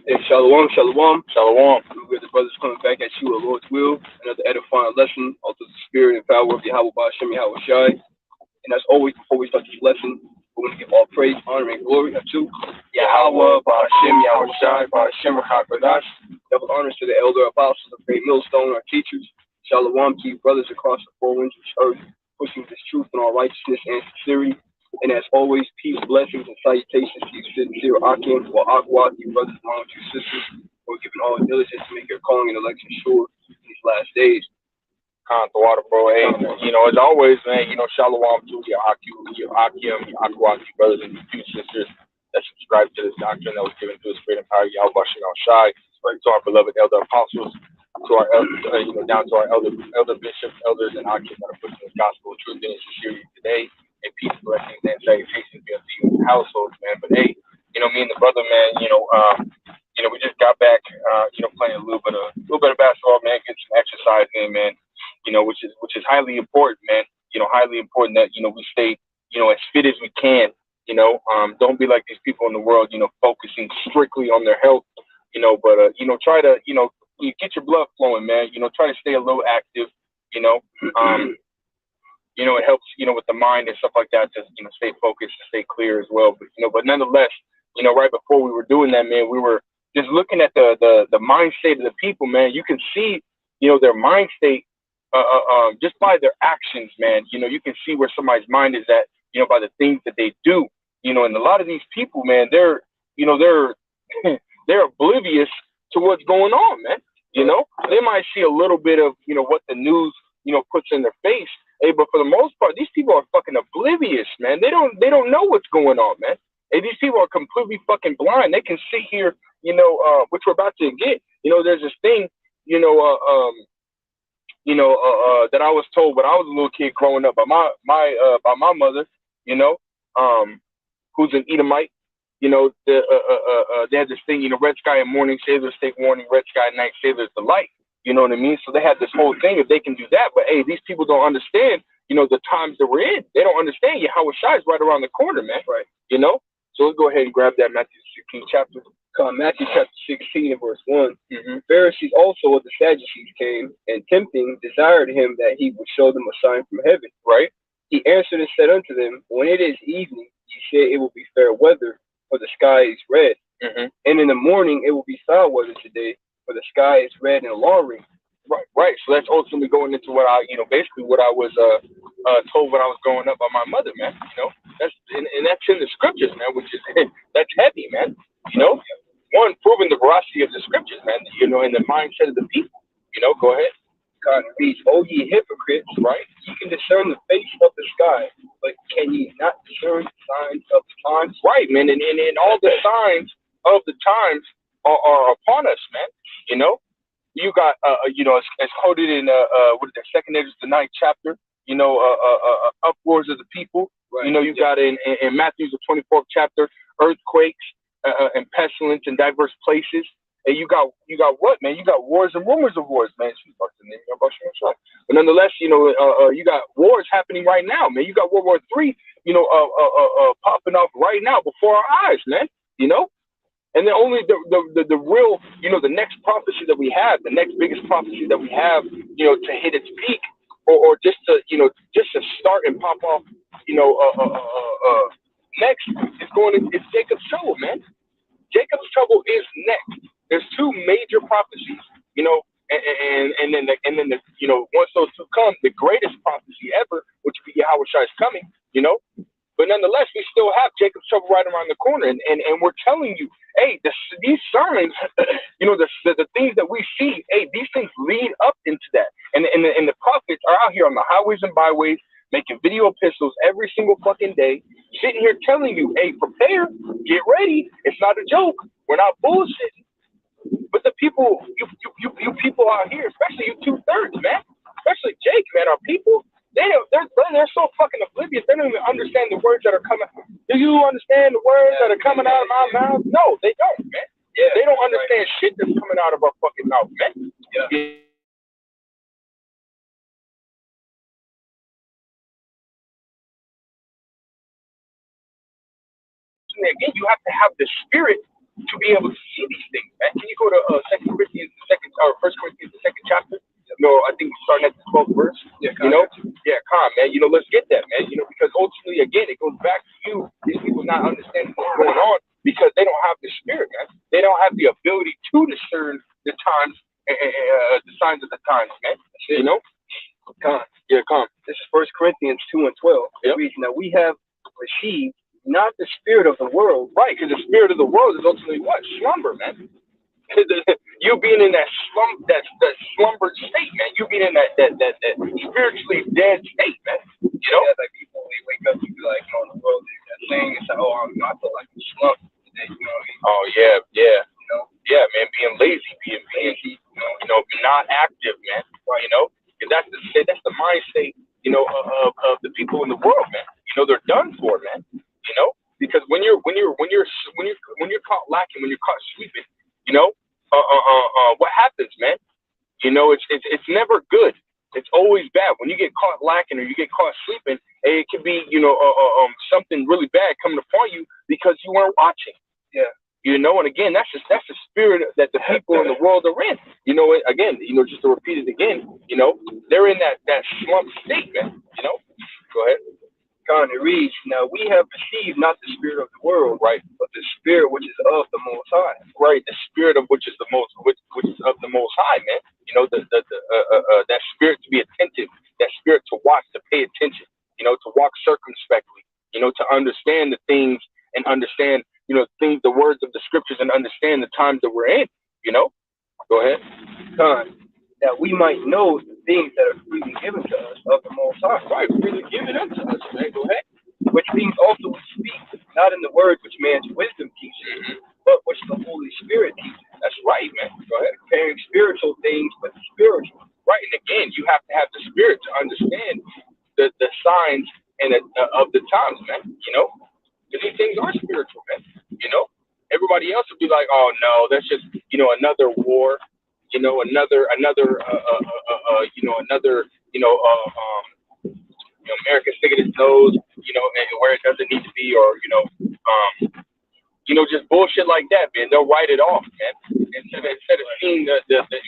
Hey, shalom, shalom. Shalom. We're the brothers coming back at you, a Lord's will. Another edifying lesson of the spirit and power of Yahweh Ba'ashem Yahweh Shai. And as always, before we start this lesson, we're going to give all praise, honor, and glory to Yahweh Ba'ashem Yahweh Shai, Ba'ashem Rakakwadash. Double honors to the elder apostles of Great Millstone, our teachers. Shalom to you, brothers across the four winds of this earth, pushing this truth in all righteousness and sincerity. And as always, peace, blessings, and salutations to you, sincere Akim, or Aqua, you brothers, along with your sisters, who are giving all diligence to make your calling and election sure in these last days. The water, bro. Hey, as always, man, shalom to your Akim, your Aqua, your brothers and your two sisters that subscribe to this doctrine that was given through the spirit and power of Yahweh Bashim Shai, to our beloved elder apostles, to our down to our elder bishops, elders, and Akim that are pushing this gospel of truth and sincerity today. And peace, blessings, and salutations be unto you in your households, man. But hey, me and the brother, man, we just got back, playing a little bit of basketball, man, get some exercise in, man. Which is highly important, man. Highly important that we stay, as fit as we can. Don't be like these people in the world, focusing strictly on their health, but try to, you get your blood flowing, man. Try to stay a little active, it helps, with the mind and stuff like that, to, stay focused, stay clear as well. But nonetheless, right before we were doing that, man, we were just looking at the mind state of the people, man. You can see, their mind state just by their actions, man. You can see where somebody's mind is at, by the things that they do, and a lot of these people, man, they're they're oblivious to what's going on, man. They might see a little bit of, what the news, puts in their face. Hey, but for the most part, these people are fucking oblivious, man. They don't know what's going on, man. Hey, these people are completely fucking blind. They can sit here, which we're about to get. There's this thing, that I was told when I was a little kid growing up by my mother, who's an Edomite. They had this thing, red sky in morning, sailors take warning, red sky at night, sailors delight. You know what I mean? So they had this whole thing if they can do that. But hey, these people don't understand, the times that we're in. They don't understand Yahweh Shai is right around the corner, man. Right. So let's go ahead and grab that Matthew 16 chapter. Matthew chapter 16 and verse 1. Mm-hmm. Pharisees also of the Sadducees came, and tempting desired him that he would show them a sign from heaven. Right. He answered and said unto them, when it is evening, ye say it will be fair weather, for the sky is red. Mm-hmm. And in the morning it will be foul weather today, for the sky is red and alarming. Right. So that's ultimately going into what I, basically what I was told when I was growing up by my mother, man. That's and that's in the scriptures, man, which is that's heavy, man. One, proving the veracity of the scriptures, man. And the mindset of the people. Go ahead. God reads, O ye hypocrites, Right. ye can discern the face of the sky, but can ye not discern the signs of the times? Right, man. And all the signs of the times are upon us, man. You got, as quoted in, what is that, Second Ezra, the 9th chapter, uproars of the people. Right. You got in Matthew, the 24th chapter, earthquakes and pestilence in diverse places. And you got what, man? You got wars and rumors of wars, man. But nonetheless, you got wars happening right now, man. You got World War III, popping off right now before our eyes, man. And then only the real, the next prophecy that we have, the next biggest prophecy that we have, to hit its peak, or just to, just to start and pop off, next it's Jacob's trouble, man. Jacob's trouble is next. There's two major prophecies, and then once those two come, the greatest prophecy ever, which would be Yahweh Shai is coming, But nonetheless, we still have Jacob's trouble right around the corner, and we're telling you, hey, these signs, the things that we see, hey, these things lead up into that, and the prophets are out here on the highways and byways making video epistles every single fucking day, sitting here telling you, hey, prepare, get ready. It's not a joke. We're not bullshitting. But the people, you people out here, especially you 2/3, man, especially Jake, man, our people. They're so fucking oblivious. They don't even understand the words that are coming. Do you understand the words that are coming out of my mouth? No, they don't, man. Yeah, they don't understand shit that's coming out of our fucking mouth, man. Yeah. Again, you have to have the spirit to be able to see these things, man. Can you go to Second Corinthians, the second or First Corinthians, the second chapter? No, I think starting at the 12th verse. Yeah, You know, yeah, calm, man. You know, let's get that, man. You know, because ultimately, again, it goes back to you. These people not understanding what's going on because they don't have the spirit, man. They don't have the ability to discern the times, the signs of the times, man. You know, Con. yeah, calm. This is First Corinthians 2 and 12. Yep. It reads, now we have received not the spirit of the world. Right, because the spirit of the world is ultimately what? Slumber, man. You being in that slumbered state, man. You being in that spiritually dead state, man. You know, Yeah, like people, they wake up and be like, oh, the world is that thing. It's like, oh, I feel like I'm slumped today. You know what I mean? oh yeah, yeah, You know, yeah, man. Being lazy, being not active, man. You know, and that's the mind state, you know, of the people in the world, man. You know, they're done for, man. You know, because when you're caught lacking, when you're caught sleeping, you know, what happens, man? You know, it's never good. It's always bad. When you get caught lacking or you get caught sleeping, it can be, you know, something really bad coming upon you because you weren't watching. yeah. You know, and again, that's the spirit that the people in the world are in. You know, again, you know, just to repeat it again, you know, they're in that slump state, man. You know, go ahead. Con, it reads, now we have received not the spirit of the world, Right, but the spirit which is of the Most High. right. The spirit of which is which is of the Most High, man. You know, that spirit to be attentive, that spirit to watch, to pay attention. You know, to walk circumspectly. You know, to understand the things and understand, you know, the words of the scriptures and understand the times that we're in. You know, go ahead. Con, that we might know the things that are freely given to us of the Most High. Right, really give it up to us, man. Go ahead. Which things also we speak, not in the words which man's wisdom teaches, but which the Holy Spirit teaches. That's right, man. Go ahead. Comparing spiritual things with spiritual. Right, and again, you have to have the spirit to understand the signs and of the times, man. You know, because these things are spiritual, man. You know, everybody else would be like, oh no, that's just, you know, another war. You know, another America sticking its nose, you know, and where it doesn't need to be, or just bullshit like that, man. They'll write it off, man, instead of seeing the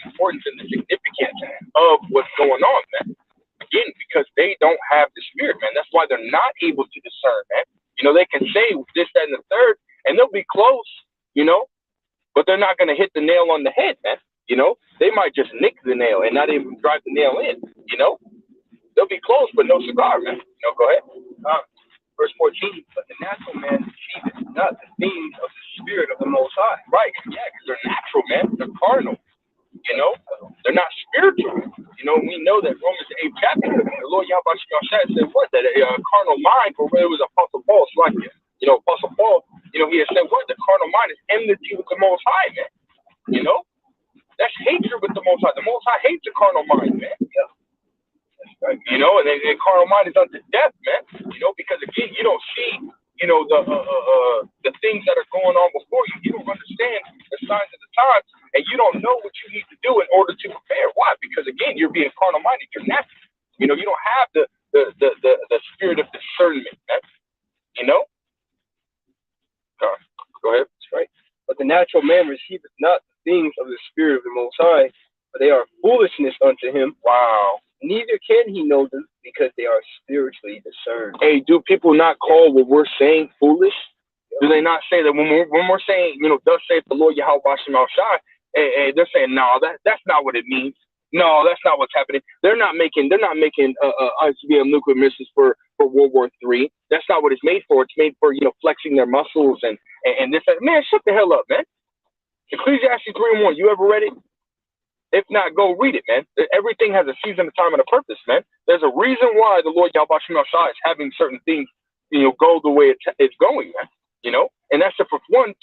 importance and the significance of what's going on, man. Again, because they don't have the spirit, man. That's why they're not able to discern, man. You know, they can say this, that, and the third, and they'll be close, you know, but they're not going to hit the nail on the head, man. You know, they might just nick the nail and not even drive the nail in, you know. They'll be close, but no cigar, man. You know, go ahead. Verse 14, but the natural man receiveth not the things of the spirit of the Most High. Right, yeah, because they're natural, man. They're carnal, you know. They're not spiritual. You know, we know that Romans 8 chapter, the Lord Yahweh said what? That a carnal mind, or whether it was Apostle Paul, it's like, you know, Apostle Paul, you know, he has said what? The carnal mind is enmity with the Most High, man. You know? That's hatred with the Most High. The Most High hates the carnal mind, man. Yeah. Right. You know, and the carnal mind is unto death, man. You know, because again, you don't see, you know, the things that are going on before you. You don't understand the signs of the times, and you don't know what you need to do in order to prepare. Why? Because again, you're being carnal minded. You're natural. You know, you don't have the spirit of discernment, man. You know. Go ahead. That's right. But the natural man receiveth not the things of the spirit of the Most High, for they are foolishness unto him. Wow. Neither can he know them, because they are spiritually discerned. Hey, do people not call what we're saying foolish? Do they not say that when we're saying, you know, thus saith the Lord Yahweh Bashem Al Shai, they're saying, no, that's not what it means. No, that's not what's happening. They're not making ICBM nuclear missiles for World War III. That's not what it's made for. It's made for, you know, flexing their muscles and this. Man, shut the hell up, man. Ecclesiastes 3:1. You ever read it? If not, go read it, man. Everything has a season, a time, and a purpose, man. There's a reason why the Lord Yahweh Shem Shai is having certain things, you know, go the way it's going, man. You know, and that's to fulfill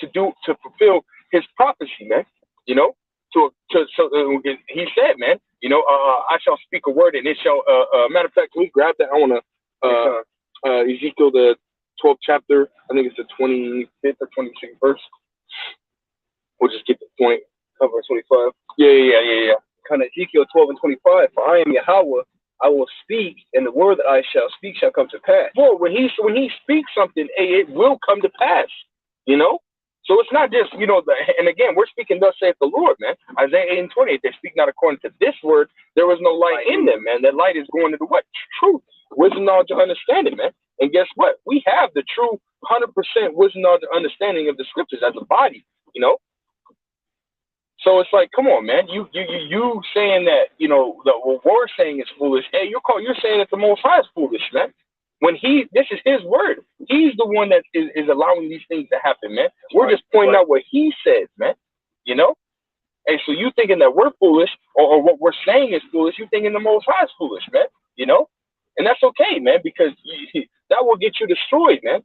his prophecy, man. You know, so he said, man. You know, I shall speak a word, and it shall. Matter of fact, can we grab that? I want to Ezekiel the 12th chapter. I think it's the 25th or 26th verse. We'll just get the point. Cover 25. Yeah. Kind of Ezekiel 12 and 25. For I am Yahweh, I will speak, and the word that I shall speak shall come to pass. Well, when he speaks something, it will come to pass. You know. So So it's not just, and again, we're speaking thus saith the Lord, man. Isaiah 8:28, they're speaking not according to this word. There was no light in them, man. That light is going into what? Truth, wisdom, knowledge, and understanding, man. And guess what? We have the true 100% wisdom, knowledge, and understanding of the scriptures as a body, So it's like, come on, man. You saying that, what we're saying is foolish. Hey, you're saying that the Most High is foolish, man. When this is his word. He's the one that is allowing these things to happen, man. We're just pointing out what he says, man. And so you thinking that we're foolish or what we're saying is foolish, you thinking the Most High is foolish, man. And that's okay, man, because that will get you destroyed, man.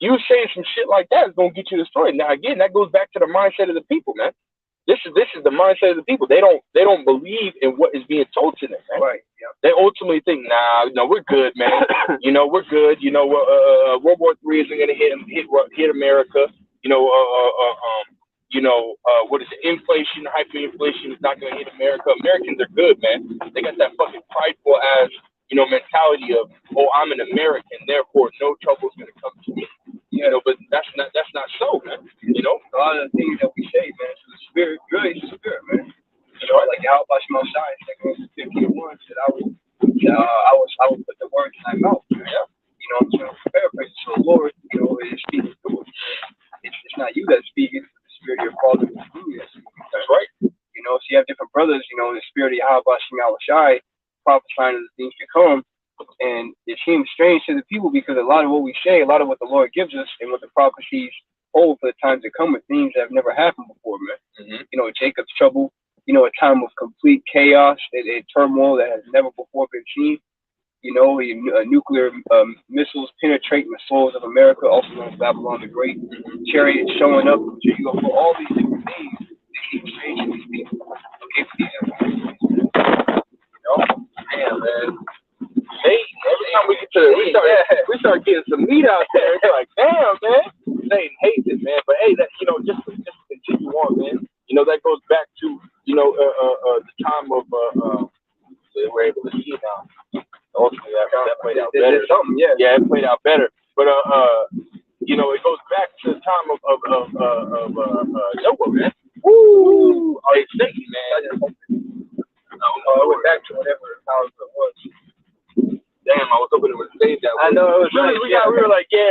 You saying some shit like that is going to get you destroyed. Now, again, that goes back to the mindset of the people, man. This is the mindset of the people. They don't believe in what is being told to them, man. Right. Yeah. They ultimately think, no, we're good, man. We're good. World War III isn't gonna hit America. What is it? Inflation, hyperinflation is not gonna hit America. Americans are good, man. They got that fucking prideful ass, mentality of, oh, I'm an American, therefore no trouble's gonna come to me. But that's not so, man. A lot of the things that we say, man, so the spirit, good is the spirit, man. Like how about Shemashai, Second 15:1 said, I will put the words in thy mouth. Yeah. I'm trying to paraphrase. So the Lord, is speaking through it. It's not you that's speaking, it's the spirit of your father is through you. That's right. So you have different brothers, in the spirit of Yahweh Shemashai, prophesying of the things to come. And it seems strange to the people because a lot of what we say, a lot of what the Lord gives us and what the prophecies hold for the times to come are things that have never happened before, man. Mm-hmm. Jacob's trouble, a time of complete chaos and turmoil that has never before been seen. Nuclear missiles penetrating the soils of America, also known as Babylon the Great. Chariots showing up. For all these different things, they keep strange to these people. Okay, for these information. Damn, man. Hey, every time we get we start getting some meat out there. It's like, damn, man. Satan hates it, man. But hey, that just to continue on, man. That goes back to the time of we're able to see it now. Ultimately, that played out better. Yeah, it played out better. But it goes back to the time of Noah, man. Woo! Oh, it's Satan, man. I went back to whatever house it was. Damn, I was hoping it would stay that way. I know it was. Nice, we were like, yeah.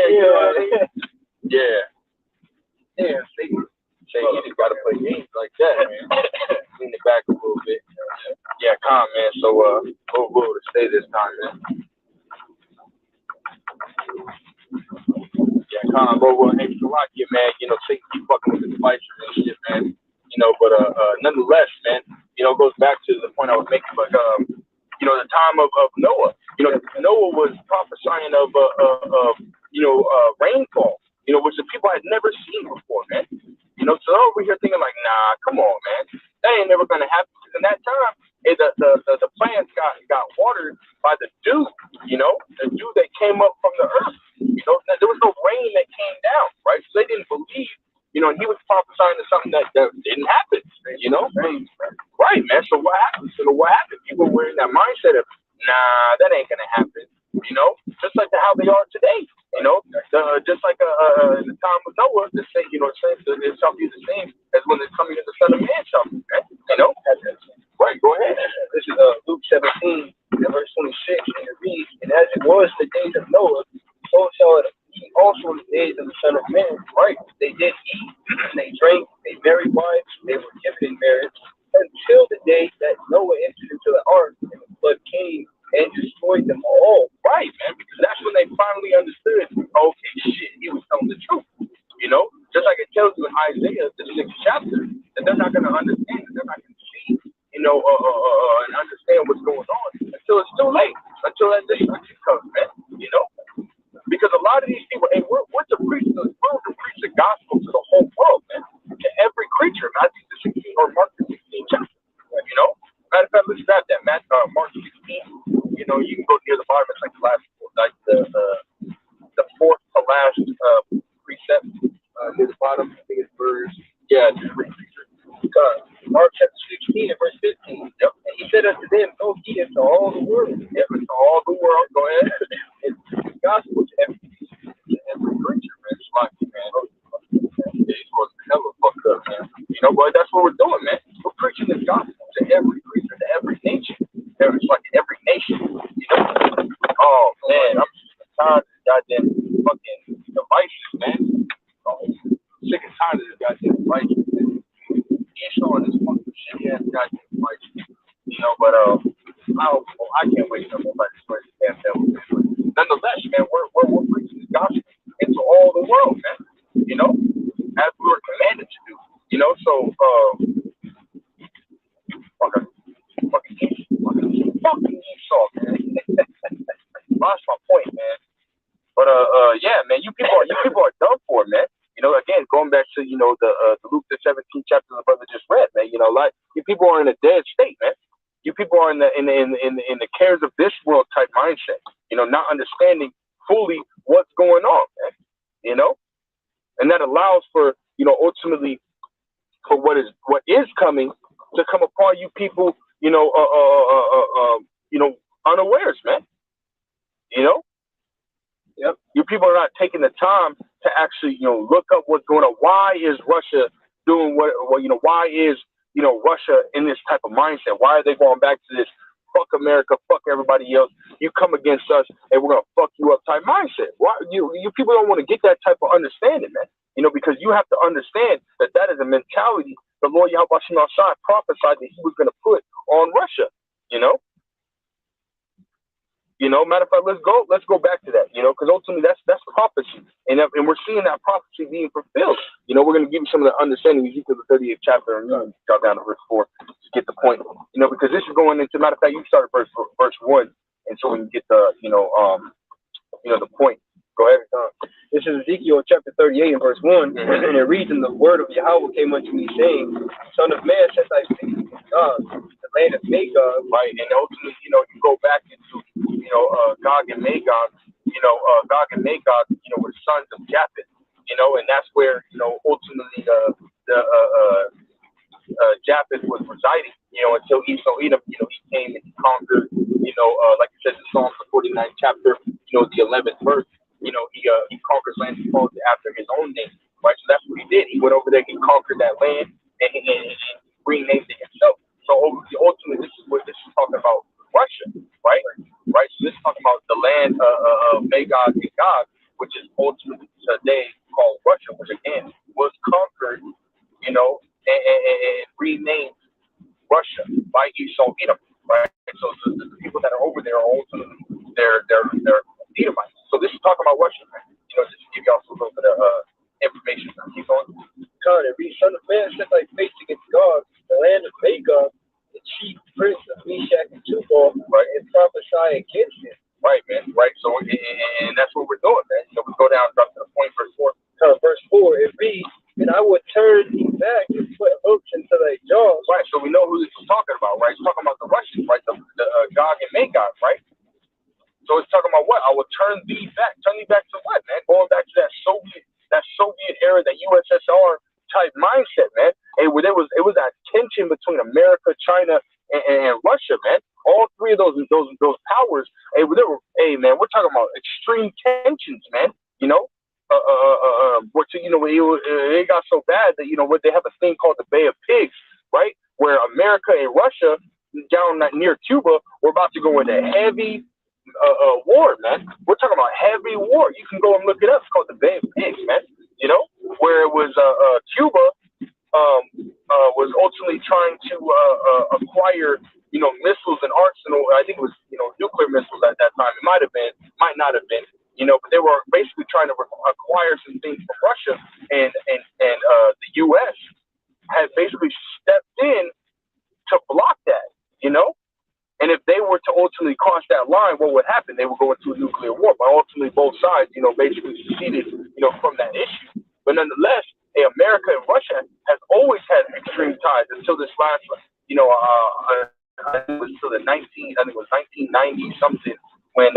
Satan, you just gotta play games like that, man. Lean it back a little bit. Yeah, calm, man. So we'll stay this time, man. Yeah, calm, bro. Well, hey, Slovakia, man. Satan keep fucking with the devices and shit, man. But nonetheless, man. It goes back to the point I was making, but the time of Noah. Noah was prophesying of rainfall. Which the people had never seen before, man. So over here thinking like, nah, come on, man, that ain't never gonna happen. Because in that time, the plants got watered by the dew, the dew that came up from the earth. There was no rain that came down, right? So they didn't believe, and he was prophesying to something that didn't happen, right, man. So what happened? People were in that mindset of, nah, that ain't gonna happen, just like how they are today. Just like in the time of Noah, the same, it shall be the same as when it's coming in the Son of Man shall be, Right, go ahead. This is Luke 17, verse 26, and it reads, and as it was in the days of Noah, so shall it be also in the days of the Son of Man. Right, they did eat, they drank, they married wives, they were given in marriage, until the day that Noah entered into the ark, and the flood came and destroyed them all. Right, man, because that's when they finally understood, okay, shit, he was telling the truth. Just like it tells you in Isaiah, the 6th chapter, that they're not going to understand, that they're not going to see, and understand what's going on until it's too late, until that destruction comes, man, Because a lot of these people, hey, we're to preach the gospel to the whole world, man, to every creature, Matthew the 16th or Mark the 16th chapter, Matter of fact, let's grab that, Mark 16. You can go near the bottom. It's like the fourth to last precept near the bottom. I think it's verse. Yeah, just read. Mark chapter 16 and verse 15. Yep. And he said unto them, go ye into all the world. Yep, into all the world. Go ahead. And preach the gospel to every creature, man. It's like, man. But that's what we're doing, man. We're preaching this gospel to every creature, to every nation. It's like every nation. Oh man, I'm tired of this goddamn fucking devices, man. Oh, sick and tired of this goddamn devices, man. Esau and this fucking shit ass goddamn devices. I can't wait to know about this first damn devil, man. But nonetheless, man, we're preaching this gospel into all the world, man. As we were commanded to do. So fucking Esau, man. Lost my point, man. But yeah, man, you people are done for, man. Again, going back to the Luke the 17th chapter the brother just read, man. Like you people are in a dead state, man. You people are in the cares of this world type mindset. Not understanding fully what's going on, man. And that allows for ultimately for what is coming to come upon you people, unawares, man. Yep. You people are not taking the time to actually, look up what's going on. Why is Russia doing what why is, Russia in this type of mindset? Why are they going back to this fuck America, fuck everybody else? You come against us and we're going to fuck you up type mindset. Why you people don't want to get that type of understanding, man. Because you have to understand that is a mentality the Lord Yahweh Shem Shai prophesied that he was going to put on Russia, matter of fact, let's go back to that, because ultimately that's prophecy, and we're seeing that prophecy being fulfilled. We're going to give you some of the understanding of Ezekiel the 38th chapter, and drop down to verse 4 to get the point. Because this is going into, matter of fact, you started verse 1, and so we can get the the point. Go ahead. This is Ezekiel chapter 38 and verse 1, and it reads, "And the word of Yahweh came unto me, saying, Son of man, set thy face against God, the land of Magog." Right, and ultimately, you go back into, Gog and Magog. Gog and Magog, were sons of Japheth. And that's where, ultimately Japheth was residing. Until Esau Edom, he came and he conquered. Like it says in Psalms the 49th chapter, the 11th verse. He conquers land he called it after his own name, right? So that's what he did. He went over there, he conquered that land, and renamed it himself. So ultimately, this is talking about Russia, right? Right. So this is talking about the land of Magog and Gog, which is ultimately today called Russia, which again was conquered, and renamed Russia by Esau Edom, right? So the people that are over there are ultimately they're Edomites. So this is talking about Russia, man. Just to give y'all some little bit of information. Keep going. God, it reads, "Son of man, set thy face against God, the land of Magog, the chief prince of Meshach and Tubal, right, and prophesy against him." Right, man. Right. So and that's what we're doing, man. We go down, drop to the point, verse 4. Verse 4, it reads, "And I will turn thee back and put hooks into thy jaws." Right. So we know who this is talking about, right? It's talking about the Russians, right? The Gog and Magog, right? So it's talking about what? I will turn thee back. Turn thee back to what, man? Going back to that Soviet era, that USSR type mindset, man. Hey, where it was that tension between America, China, and Russia, man. All three of those powers. Hey, man, we're talking about extreme tensions, man. It got so bad that what they have a thing called the Bay of Pigs, right? Where America and Russia down near Cuba were about to go into heavy war, man. We're talking about heavy war. You can go and look it up. It's called the Bay of Pigs, man. Where it was Cuba was ultimately trying to acquire, missiles and arsenal. I think it was, nuclear missiles at that time. It might not have been, but they were basically trying to acquire some things from Russia, and the U.S. had basically stepped in to block that, And if they were to ultimately cross that line, what would happen? They would go into a nuclear war. But ultimately, both sides, basically seceded, from that issue. But nonetheless, America and Russia has always had extreme ties until this last, I think it was till the 1990 something, when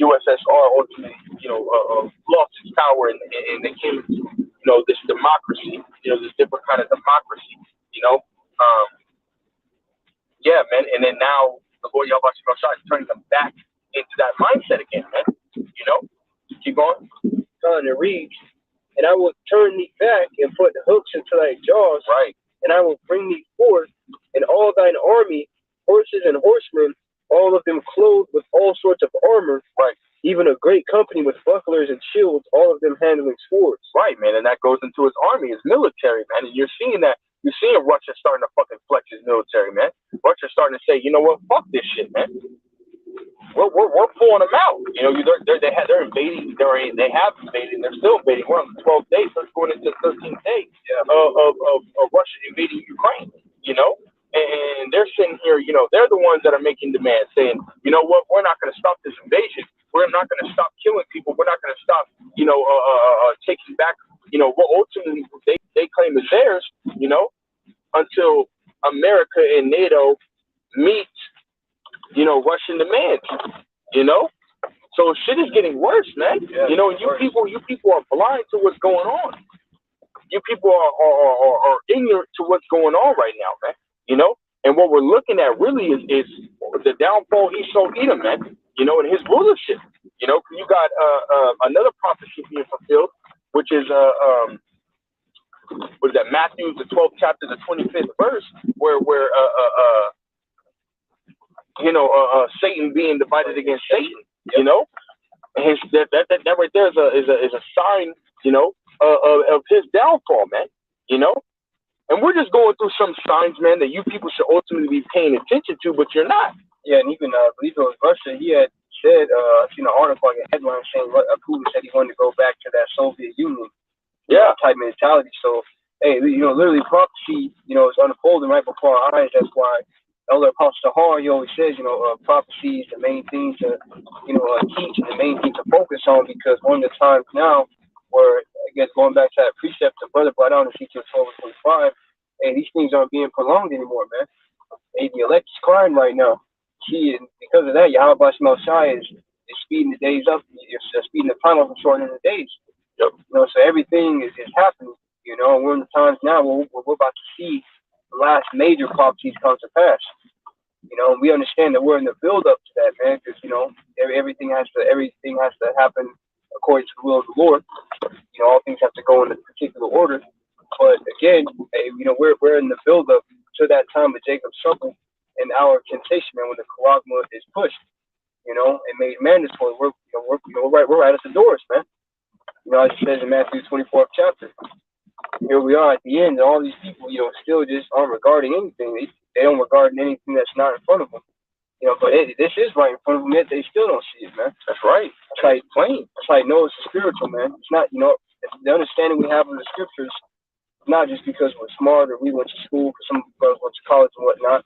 USSR ultimately, lost its power and they came into, this democracy, this different kind of democracy, yeah, man. And then now the Lord Yahweh is turning them back into that mindset again, man. Keep going. Son, it reads, and I will turn thee back and put hooks into thy jaws, Right. and I will bring thee forth, and all thine army, horses and horsemen, all of them clothed with all sorts of armor, Right. even a great company with bucklers and shields, all of them handling swords. Right, man. And that goes into his army, his military, man. And you're seeing that. You're seeing Russia starting to fucking flex his military, man. Russia's starting to say, you know what? Fuck this shit, man. We're pulling them out. You know, they're invading. They have invaded. They're still invading. We're on the 12th day, so it's going into the 13th day of Russia invading Ukraine. You know, and they're sitting here. You know, they're the ones that are making demands, saying, you know what? We're not going to stop this invasion. We're not going to stop killing people. We're not going to stop, you know, taking back, you know, what ultimately they claim is theirs. You know, until America and NATO meet, you know, Russian demands, you know? So shit is getting worse, man. Yeah, you know, you people are blind to what's going on. You people are ignorant to what's going on right now, man. You know? And what we're looking at really is the downfall of Esau Edom, man. You know, and his rulership. You know, you got another prophecy being fulfilled, which is what is that, Matthew, the 12th chapter, the 25th verse, where you know, Satan being divided against Satan, you know, and that right there is a sign, you know, of his downfall, man, you know, and we're just going through some signs, man, that you people should ultimately be paying attention to, but you're not. Yeah, and even I believe it was Russia. He had said, I've seen an article, like a headline saying, Putin said he wanted to go back to that Soviet Union, type mentality. So, hey, you know, literally prophecy, you know, is unfolding right before our eyes. That's why Elder Apostle Tahar, he always says, you know, prophecy is the main thing to, you know, teach and the main thing to focus on, because one of the times now where, I guess, going back to that precept the brother brought out in Ezekiel 12:25, hey, these things aren't being prolonged anymore, man. Hey, the elect is crying right now. See, and because of that, Yahweh Shai is speeding the days up. It's speeding the time up and shortening the days. Yep. You know, so everything is happening. You know, and we're in the times now where we're about to see the last major prophecies come to pass. You know, and we understand that we're in the build up to that, man, because, you know, everything has to happen according to the will of the Lord. You know, all things have to go in a particular order. But again, hey, you know, we're in the build up to that time of Jacob's trouble and our temptation, man, when the charagma is pushed, you know, and made mandatory. We're right at the doors, man. You know, as it says in Matthew 24th chapter. Here we are at the end, and all these people, you know, still just aren't regarding anything. They don't regard anything that's not in front of them. You know, but this is right in front of them, yet they still don't see it, man. That's right. It's like plain. It's like, no, it's spiritual, man. It's not, you know, the understanding we have of the scriptures, not just because we're smart or we went to school, because some of us went to college and whatnot.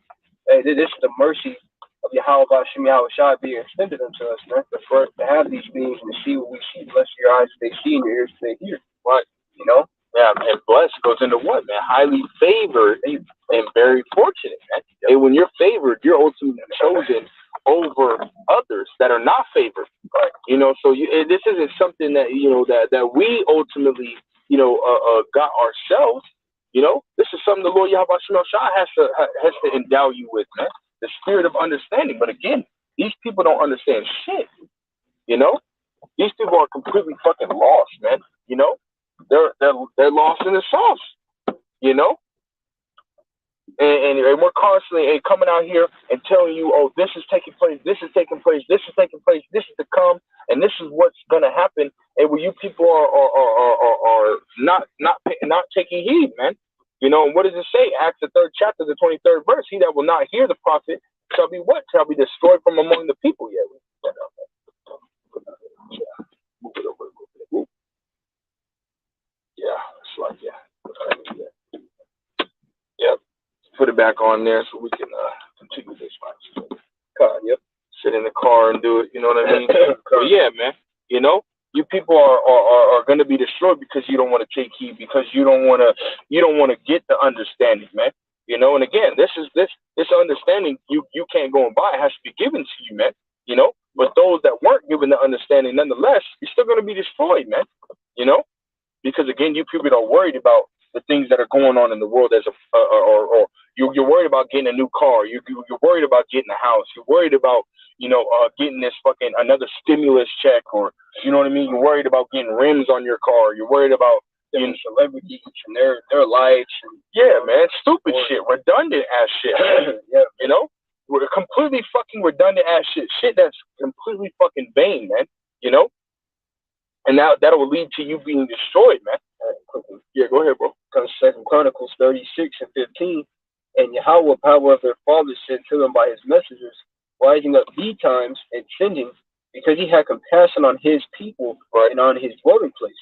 Hey, this is the mercy of Yahweh Hashem Yahweh Shai being extended unto us, man. For us to have these things and to see what we see, bless your eyes they see and your ears they hear. Right. You know? Yeah, and blessed goes into what, man? Highly favored and very fortunate, man. And when you're favored, you're ultimately chosen over others that are not favored. Right. You know, so this isn't something that, you know, that we ultimately, you know, got ourselves. You know, this is something the Lord Yahweh Shai has to endow you with, man. The spirit of understanding. But again, these people don't understand shit. You know, these people are completely fucking lost, man. You know. They're lost in the sauce, you know, and we're constantly coming out here and telling you, oh, this is taking place, this is taking place, this is taking place, this is to come, and this is what's gonna happen, and when you people are not taking heed, man, you know, and what does it say? Acts the 3rd chapter, the 23rd verse. He that will not hear the prophet shall be what? Shall be destroyed from among the people. Yeah. Move it over. Yeah, it's like, yeah. Yep. Put it back on there so we can continue this one. Yep. Sit in the car and do it, you know what I mean? But yeah, man, you know, you people are going to be destroyed because you don't want to take heed, because you don't want to get the understanding, man. You know, and again, this understanding you can't go and buy. It has to be given to you, man. You know, but those that weren't given the understanding, nonetheless, you're still going to be destroyed, man. You know. Because again, you people are worried about the things that are going on in the world as a or you're worried about getting a new car. You're worried about getting a house. You're worried about getting this fucking another stimulus check, or you know what I mean. You're worried about getting rims on your car. You're worried about celebrities and their lives. Yeah, man, stupid shit, redundant ass shit. Yeah, We're completely fucking redundant ass shit that's completely fucking vain, man. And now that'll lead to you being destroyed, man. Quickly. Yeah, go ahead, bro. Comes 2 Chronicles 36:15. And Yahweh, power of their fathers, sent to them by his messengers, rising up betimes and sending, because he had compassion on his people and on his dwelling place.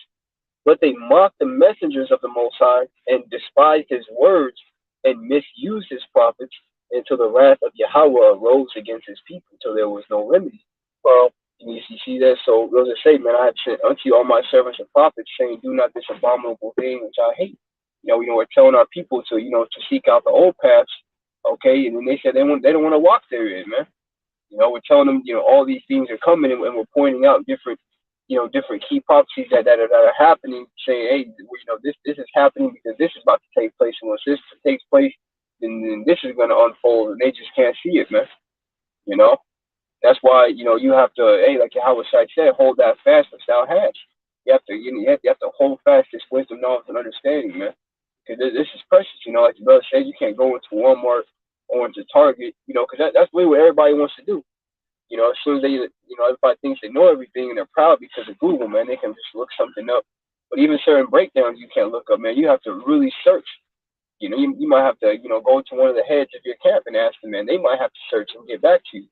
But they mocked the messengers of the Most High and despised his words and misused his prophets until the wrath of Yahweh arose against his people till there was no remedy. Well, you see that? So those are say, man, I have sent unto you all my servants and prophets, saying, do not this abominable thing which I hate. We're telling our people to, to seek out the old paths, okay? And then they said they don't want to walk therein, man. We're telling them, all these things are coming, and we're pointing out different key prophecies that are happening, saying, hey, this is happening because this is about to take place, and once this takes place, then this is going to unfold, and they just can't see it, man. That's why you have to, hey, like Yahweh said, hold that fast which thou hast. You have to hold fast this wisdom, knowledge, and understanding, man. Because this is precious, like the brother said, you can't go into Walmart or into Target, because that's really what everybody wants to do. As soon as they, everybody thinks they know everything and they're proud because of Google, man, they can just look something up. But even certain breakdowns you can't look up, man. You have to really search. You might have to, go to one of the heads of your camp and ask them, man. They might have to search and get back to you.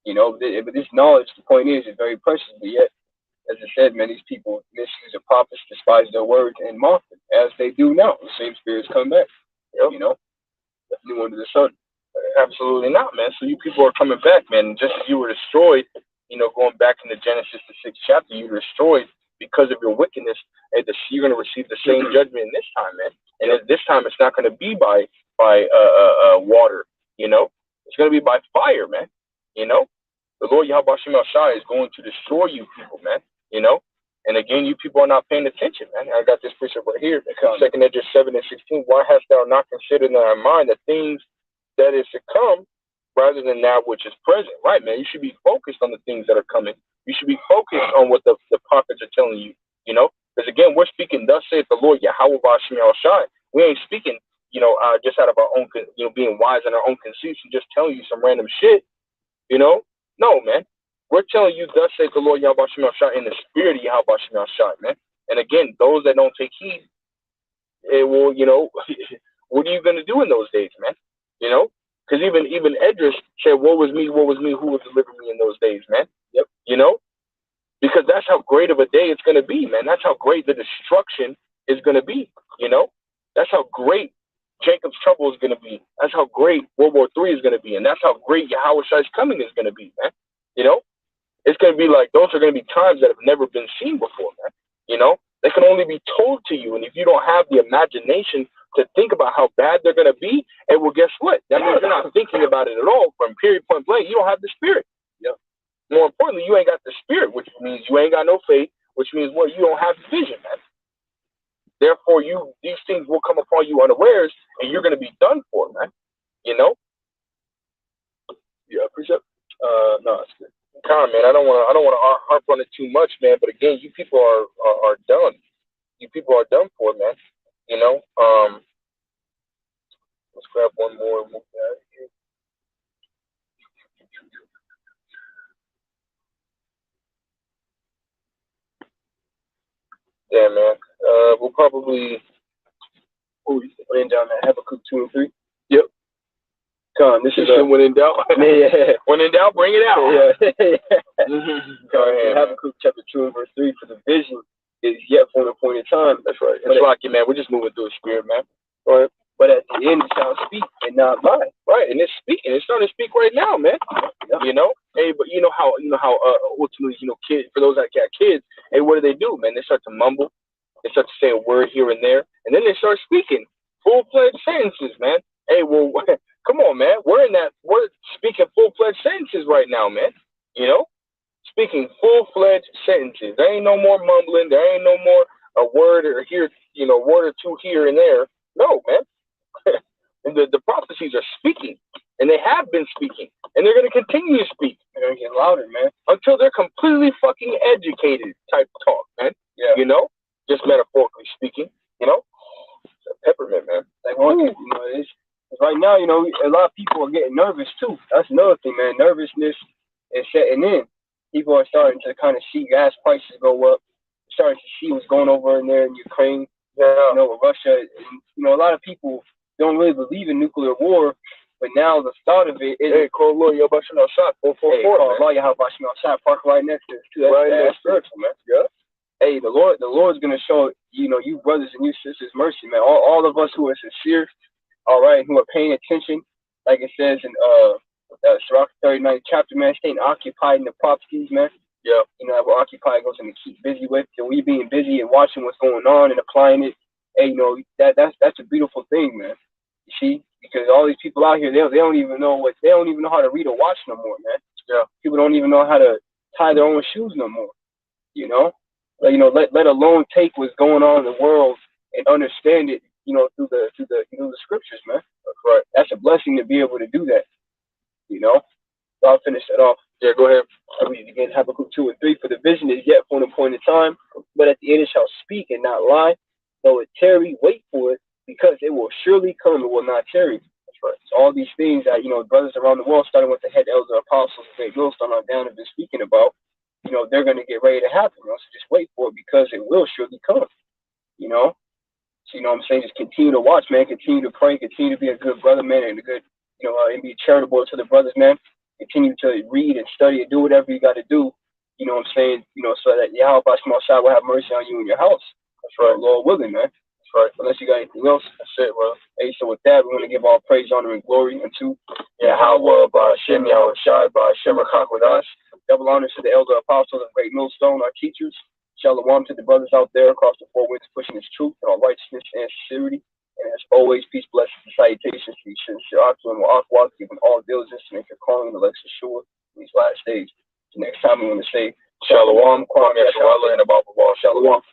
But this knowledge, the point is very precious. But yet, as I said, man, these people misuse the prophets, despise their words, and mock them, as they do now. The same spirits come back. Definitely under the sun. Absolutely not, man. So you people are coming back, man. Just as you were destroyed, going back into Genesis, the 6th chapter, you were destroyed because of your wickedness. And you're going to receive the same judgment in this time, man. And this time, it's not going to be by water. It's going to be by fire, man. The Lord Yahweh Shem Shai is going to destroy you people, man. And again, you people are not paying attention, man. I got this precept right here. 2 Esdras 7:16. Why hast thou not considered in thy mind the things that is to come rather than that which is present? Right, man. You should be focused on the things that are coming. You should be focused on what the prophets are telling you, because again, we're speaking, thus saith the Lord Yahweh Shem Shai. We ain't speaking, just out of our own, being wise in our own conceits and just telling you some random shit, No, man. We're telling you, thus saith the Lord Yahweh Shem Shai in the spirit of Yahweh Shem Shai, man. And again, those that don't take heed, it will, what are you going to do in those days, man? Because even Esdras said, woe was me, who will deliver me in those days, man? Yep. Because that's how great of a day it's going to be, man. That's how great the destruction is going to be, That's how great Jacob's trouble is going to be. That's how great World War III is going to be. And that's how great Yahweh Shai's coming is going to be, man. It's going to be like, those are going to be times that have never been seen before, man. They can only be told to you. And if you don't have the imagination to think about how bad they're going to be, and well, guess what? That means you're not thinking about it at all. From period, point blank, you don't have the spirit. Yeah. More importantly, you ain't got the spirit, which means you ain't got no faith, which means what? You don't have vision, man. Therefore, these things will come upon you unawares, and you're going to be done for, man. Yeah, precept. No, it's good. Man, I don't want to harp on it too much, man. But again, you people are done. You people are done for, man. Let's grab one more and move out of here. Yeah, man. We'll probably. Went down there. Habakkuk 2 and 3. Yep. This is when in doubt. Yeah. When in doubt, bring it out. Yeah. Go ahead. Habakkuk chapter 2 and verse 3. For the vision is yet for an appointed time. That's right. It's like it, man. We're just moving through the spirit, man. All right. But at the end, it shall speak and not lie. Right, and it's speaking. It's starting to speak right now, man. Yeah. Hey, but how ultimately, kids, for those that got kids, hey, what do? Man, they start to mumble. They start to say a word here and there, and then they start speaking full-fledged sentences, man. Hey, well, come on, man. We're speaking full-fledged sentences right now, man. Speaking full-fledged sentences. There ain't no more mumbling. There ain't no more a word or here, word or two here and there. No, man. And the prophecies are speaking, and they have been speaking, and they're going to continue to speak. They're going to get louder, man. Until they're completely fucking educated type of talk, man. Yeah. Just metaphorically speaking, peppermint, man. Like, it's right now, a lot of people are getting nervous, too. That's another thing, man. Nervousness is setting in. People are starting to kind of see gas prices go up, starting to see what's going over in there in Ukraine, with Russia. And, a lot of people don't really believe in nuclear war, but now the thought of it is. Hey, call lawyer Bashim al-Assad, 444. Hey, call lawyer Bashim al-Assad, park right next to it. That's spiritual, man. Yeah. Hey, the Lord's gonna show you brothers and you sisters mercy, man. All of us who are sincere, all right, who are paying attention, like it says in Sirach 39th chapter, man, staying occupied in the prophecies, man. Yeah. We're occupied goes and keep busy with, and we being busy and watching what's going on and applying it. Hey, that's a beautiful thing, man. You see, because all these people out here, they don't even know how to read or watch no more, man. Yeah. People don't even know how to tie their own shoes no more. Let alone take what's going on in the world and understand it, through the scriptures, man. That's right. That's a blessing to be able to do that. So I'll finish that off. Yeah, go ahead. I read it again, Habakkuk 2 and 3. For the vision is yet for an appointed time, but at the end it shall speak and not lie. Though it tarry, wait for it, because it will surely come, it will not tarry. That's right. So all these things that, brothers around the world, starting with the head elder apostles, Great Millstone on down, have been speaking about, they're going to get ready to happen. So just wait for it, because it will surely come. So, I'm saying, just continue to watch, man. Continue to pray. Continue to be a good brother, man, and a good, and be charitable to the brothers, man. Continue to read and study and do whatever you got to do. So that Yahweh Bashim al-Assad will have mercy on you and your house. That's right, Lord willing, man. That's right. Unless you got anything else, that's it, bro. Hey, so with that, we want to give all praise, honor, and glory unto Yahweh Bashim Yahushai Bashim with us. Double honors to the elder apostles of Great Millstone, our teachers. Shalom to the brothers out there across the four winds, pushing His truth and our righteousness and sincerity. And as always, peace, blessings, and salutations to you, sincere Akim and Akwak, giving all diligence to make your calling and election sure in these last days. So next time we want to say Shalom, Kwame Yashua, and Abba Shalom.